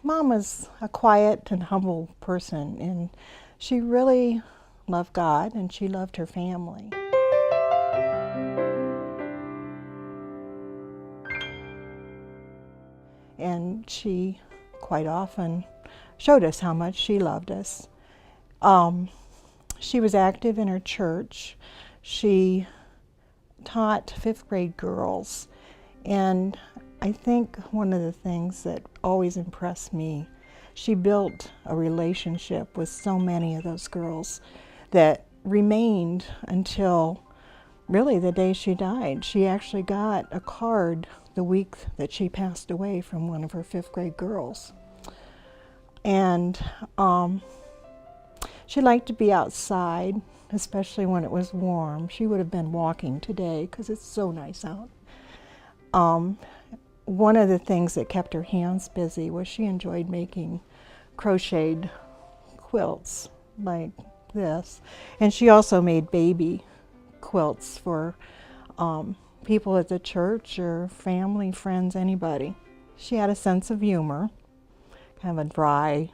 Mom was a quiet and humble person, and she really loved God and she loved her family. And she quite often showed us how much she loved us. She was active in her church. She taught fifth grade girls, and I think one of the things that always impressed me, she built a relationship with so many of those girls that remained until really the day she died. She actually got a card the week that she passed away from one of her fifth grade girls. And she liked to be outside, especially when it was warm. She would have been walking today because it's so nice out. One of the things that kept her hands busy was she enjoyed making crocheted quilts like this. And she also made baby quilts for people at the church or family, friends, anybody. She had a sense of humor, kind of a dry,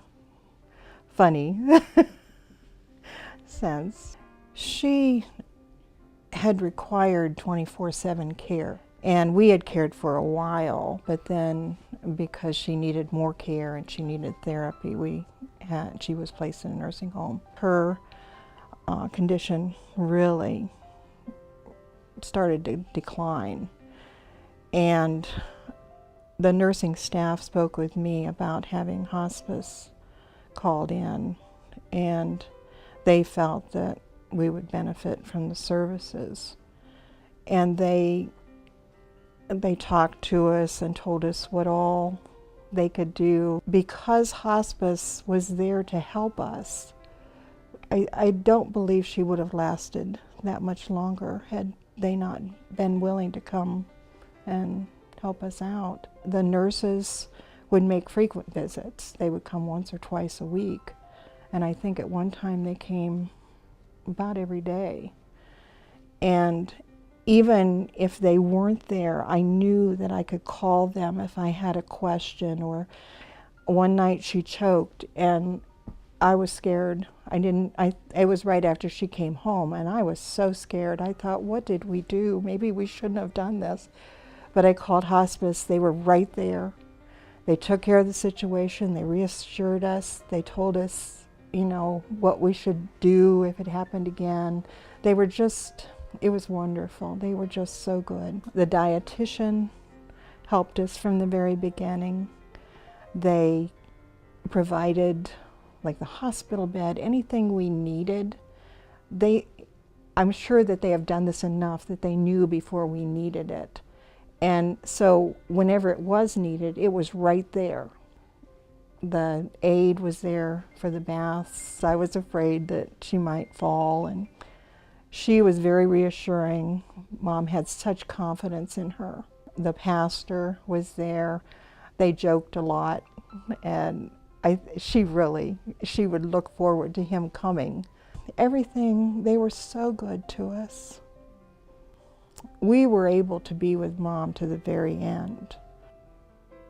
funny sense. She had required 24/7 care, and we had cared for a while, but then because she needed more care and she needed therapy, she was placed in a nursing home. Her condition really started to decline, and the nursing staff spoke with me about having hospice called in, and they felt that we would benefit from the services. And they talked to us and told us what all they could do. Because hospice was there to help us, I don't believe she would have lasted that much longer had they not been willing to come and help us out. The nurses would make frequent visits. They would come once or twice a week. And I think at one time they came about every day. And even if they weren't there, I knew that I could call them if I had a question. Or one night she choked and I was scared. It was right after she came home, and I was so scared. I thought, what did we do? Maybe we shouldn't have done this. But I called hospice. They were right there. They took care of the situation. They reassured us. They told us, what we should do if it happened again. It was wonderful. They were just so good. The dietitian helped us from the very beginning. They provided like the hospital bed, anything we needed. I'm sure that they have done this enough that they knew before we needed it. And so whenever it was needed, it was right there. The aide was there for the baths. I was afraid that she might fall, and she was very reassuring. Mom had such confidence in her. The pastor was there. They joked a lot, and she would look forward to him coming. Everything, they were so good to us. We were able to be with Mom to the very end.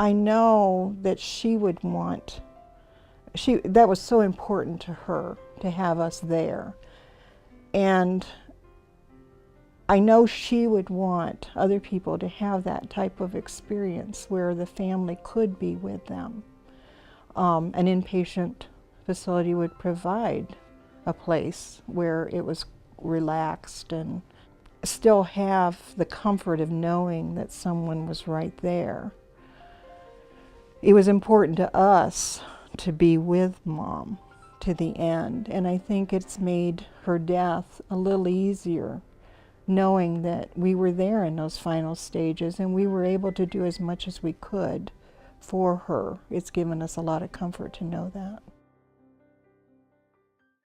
I know that she would want, that was so important to her to have us there. And I know she would want other people to have that type of experience where the family could be with them. An inpatient facility would provide a place where it was relaxed and still have the comfort of knowing that someone was right there. It was important to us to be with Mom to the end, and I think it's made her death a little easier, knowing that we were there in those final stages and we were able to do as much as we could for her. It's given us a lot of comfort to know that.